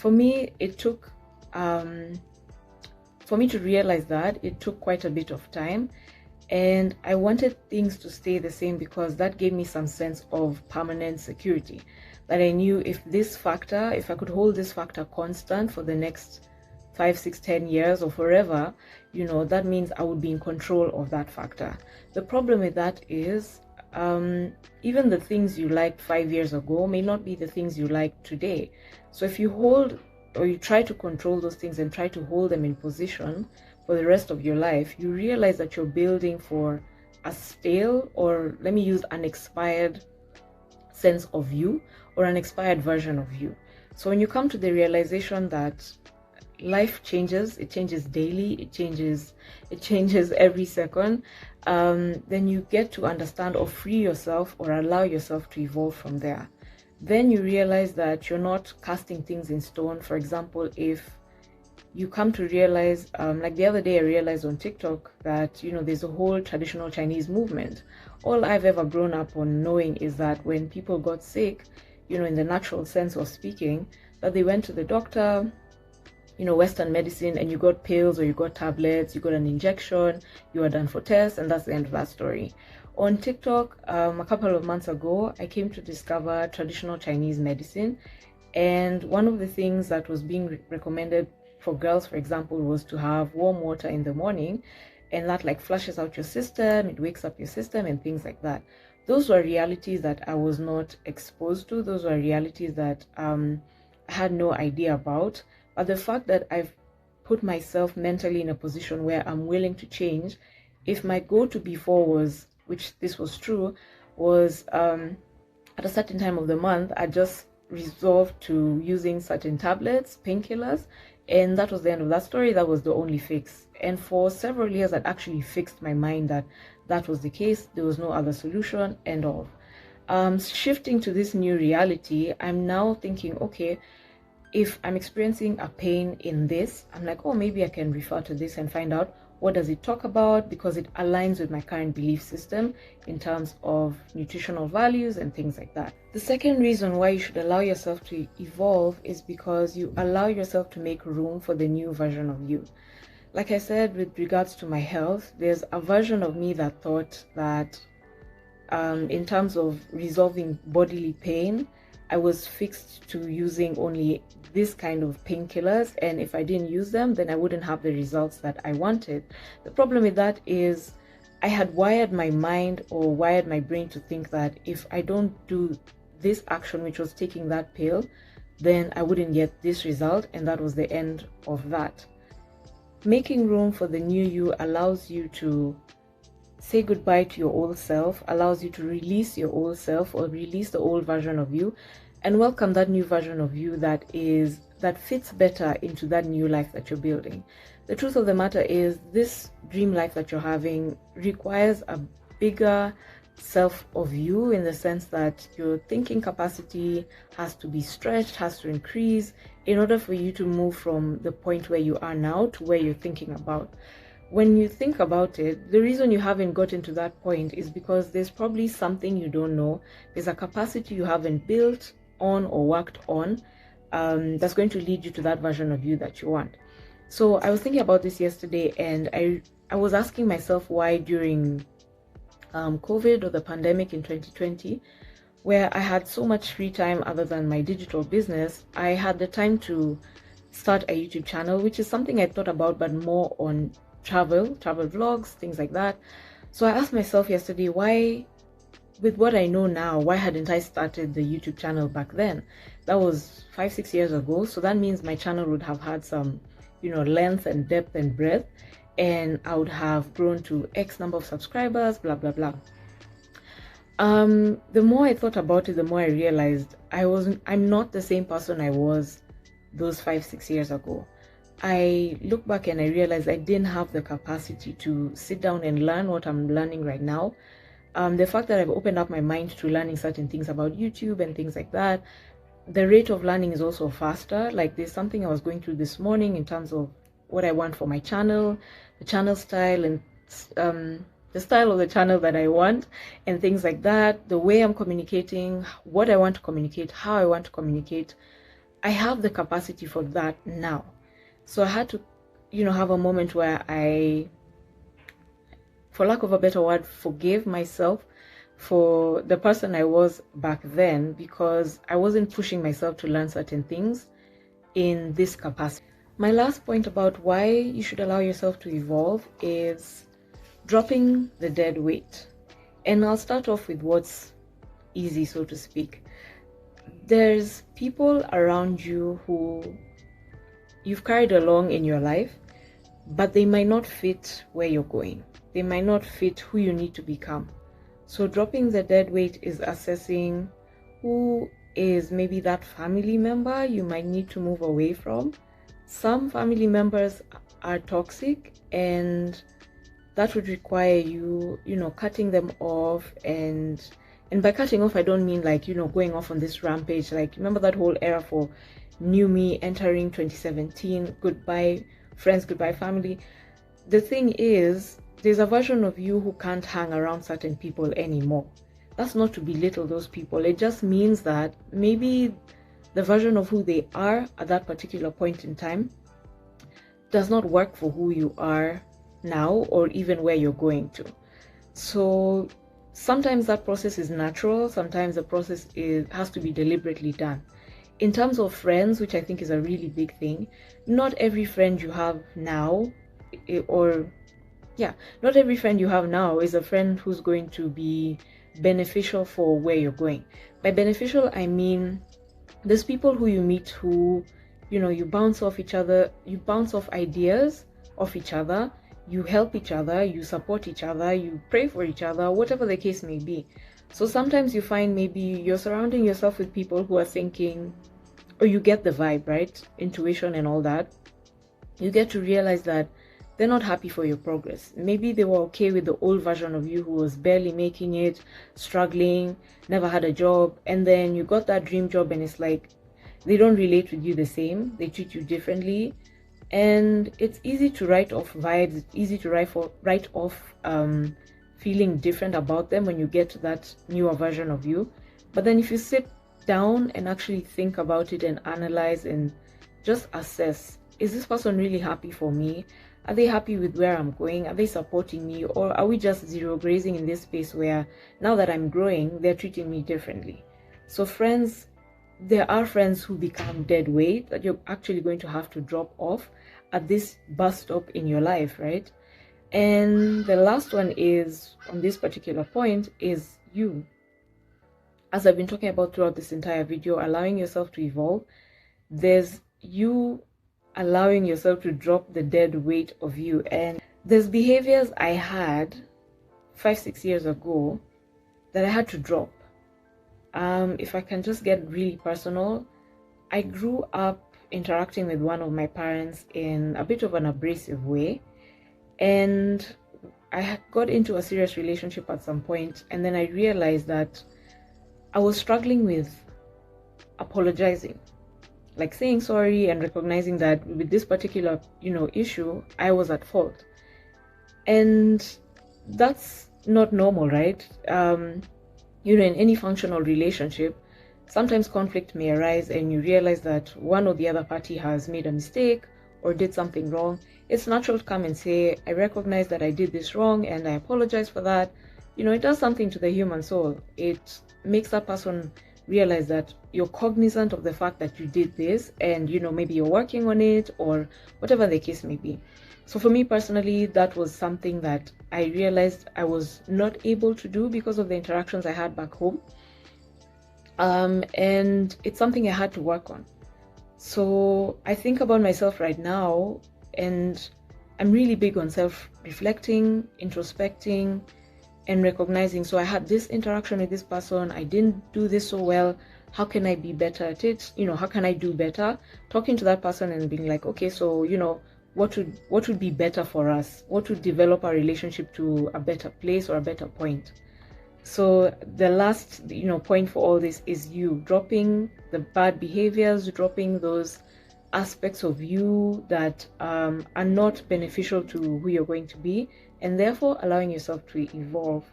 for me, it took, for me to realize that, it took quite a bit of time. And I wanted things to stay the same because that gave me some sense of permanent security. That I knew if I could hold this factor constant for the next 5, 6, 10 years or forever, that means I would be in control of that factor. The problem with that is, even the things you liked 5 years ago may not be the things you like today. So if you hold or you try to control those things and try to hold them in position for the rest of your life, you realize that you're building for a stale, or let me use an expired sense of you, or an expired version of you. So when you come to the realization that life changes, it changes daily, it changes every second, then you get to understand or free yourself or allow yourself to evolve from there. Then you realize that you're not casting things in stone. For example, if you come to realize, like the other day I realized on TikTok that, there's a whole traditional Chinese movement. All I've ever grown up on knowing is that when people got sick, in the natural sense of speaking, that they went to the doctor, Western medicine, and you got pills or you got tablets, you got an injection, you were done for tests, and that's the end of that story. On TikTok, a couple of months ago, I came to discover traditional Chinese medicine. And one of the things that was being recommended for girls, for example, was to have warm water in the morning, and that like flushes out your system, it wakes up your system and things like that. Those were realities that I was not exposed to. Those were realities that I had no idea about. But the fact that I've put myself mentally in a position where I'm willing to change, if my go-to before was, which this was true, was at a certain time of the month, I just resolved to using certain tablets, painkillers, and that was the end of that story. That was the only fix. And for several years, I'd actually fixed my mind that that was the case. There was no other solution, end of. Shifting to this new reality, I'm now thinking, okay, if I'm experiencing a pain in this, I'm like, oh, maybe I can refer to this and find out what does it talk about, because it aligns with my current belief system in terms of nutritional values and things like that. The second reason why you should allow yourself to evolve is because you allow yourself to make room for the new version of you. Like I said, with regards to my health, there's a version of me that thought that in terms of resolving bodily pain, I was fixed to using only this kind of painkillers, and if I didn't use them, then I wouldn't have the results that I wanted. The problem with that is I had wired my mind or wired my brain to think that if I don't do this action, which was taking that pill, then I wouldn't get this result, and that was the end of that. Making room for the new you allows you to say goodbye to your old self, allows you to release your old self or release the old version of you and welcome that new version of you that fits better into that new life that you're building. The truth of the matter is, this dream life that you're having requires a bigger self of you, in the sense that your thinking capacity has to be stretched, has to increase in order for you to move from the point where you are now to where you're thinking about. When you think about it, the reason you haven't gotten to that point is because there's probably something you don't know. There's a capacity you haven't built on or worked on that's going to lead you to that version of you that you want. So I was thinking about this yesterday, and I was asking myself why during COVID or the pandemic in 2020, where I had so much free time other than my digital business, I had the time to start a YouTube channel, which is something I thought about, but more on travel vlogs, things like that. So I asked myself yesterday, why, with what I know now, why hadn't I started the YouTube channel back then? That was 5-6 years ago. So that means my channel would have had some, length and depth and breadth, and I would have grown to X number of subscribers, blah, blah, blah. The more I thought about it, the more I realized I'm not the same person I was those 5-6 years ago. I look back and I realized I didn't have the capacity to sit down and learn what I'm learning right now. The fact that I've opened up my mind to learning certain things about YouTube and things like that, the rate of learning is also faster. Like, there's something I was going through this morning in terms of what I want for my channel, the channel style, and the style of the channel that I want, and things like that, the way I'm communicating, what I want to communicate, how I want to communicate. I have the capacity for that now. So I had to, have a moment where I, for lack of a better word, forgave myself for the person I was back then, because I wasn't pushing myself to learn certain things in this capacity. My last point about why you should allow yourself to evolve is dropping the dead weight. And I'll start off with what's easy, so to speak. There's people around you who you've carried along in your life, but they might not fit where you're going. They might not fit who you need to become. So dropping the dead weight is assessing who is maybe that family member you might need to move away from. Some family members are toxic, and that would require you, cutting them off. And by cutting off, I don't mean like, going off on this rampage. Like, remember that whole era for new me entering 2017, goodbye friends, goodbye family. The thing is, there's a version of you who can't hang around certain people anymore. That's not to belittle those people. It just means that maybe the version of who they are at that particular point in time does not work for who you are now, or even where you're going to. So sometimes that process is natural. Sometimes the process has to be deliberately done. In terms of friends, which I think is a really big thing, not every friend you have now, not every friend you have now is a friend who's going to be beneficial for where you're going. By beneficial, I mean there's people who you meet who, you bounce off each other, you bounce off ideas off each other, you help each other, you support each other, you pray for each other, whatever the case may be. So sometimes you find maybe you're surrounding yourself with people who are thinking, or you get the vibe, right? Intuition and all that. You get to realize that they're not happy for your progress. Maybe they were okay with the old version of you who was barely making it, struggling, never had a job, and then you got that dream job and it's like they don't relate with you the same, they treat you differently, and it's easy to write off vibes, it's easy to write off feeling different about them when you get to that newer version of you. But then if you sit down and actually think about it and analyze and just assess, is this person really happy for me? Are they happy with where I'm going? Are they supporting me? Or are we just zero grazing in this space where now that I'm growing, they're treating me differently? So friends, there are friends who become dead weight that you're actually going to have to drop off at this bus stop in your life, right? And the last one is, on this particular point, is you. As I've been talking about throughout this entire video, allowing yourself to evolve, there's you allowing yourself to drop the dead weight of you. And there's behaviors I had 5-6 years ago that I had to drop. If I can just get really personal, I grew up interacting with one of my parents in a bit of an abrasive way, and I got into a serious relationship at some point, and then I realized that I was struggling with apologizing, like saying sorry and recognizing that with this particular, issue, I was at fault. And that's not normal, right? In any functional relationship, sometimes conflict may arise and you realize that one or the other party has made a mistake or did something wrong. It's natural to come and say, I recognize that I did this wrong and I apologize for that. It does something to the human soul. It makes that person realize that you're cognizant of the fact that you did this, and maybe you're working on it, or whatever the case may be. So for me personally, that was something that I realized I was not able to do because of the interactions I had back home, and it's something I had to work on. So I think about myself right now, and I'm really big on self-reflecting, introspecting, and recognizing. So I had this interaction with this person, I didn't do this so well, how can I be better at it? How can I do better? Talking to that person and being like, okay, so what would be better for us? What would develop our relationship to a better place or a better point? So the last point for all this is you dropping the bad behaviors, dropping those aspects of you that are not beneficial to who you're going to be, and therefore allowing yourself to evolve.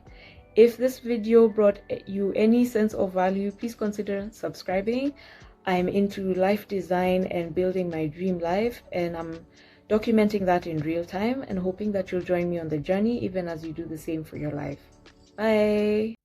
If this video brought you any sense of value, please consider subscribing. I'm into life design and building my dream life, and I'm documenting that in real time and hoping that you'll join me on the journey even as you do the same for your life. Bye.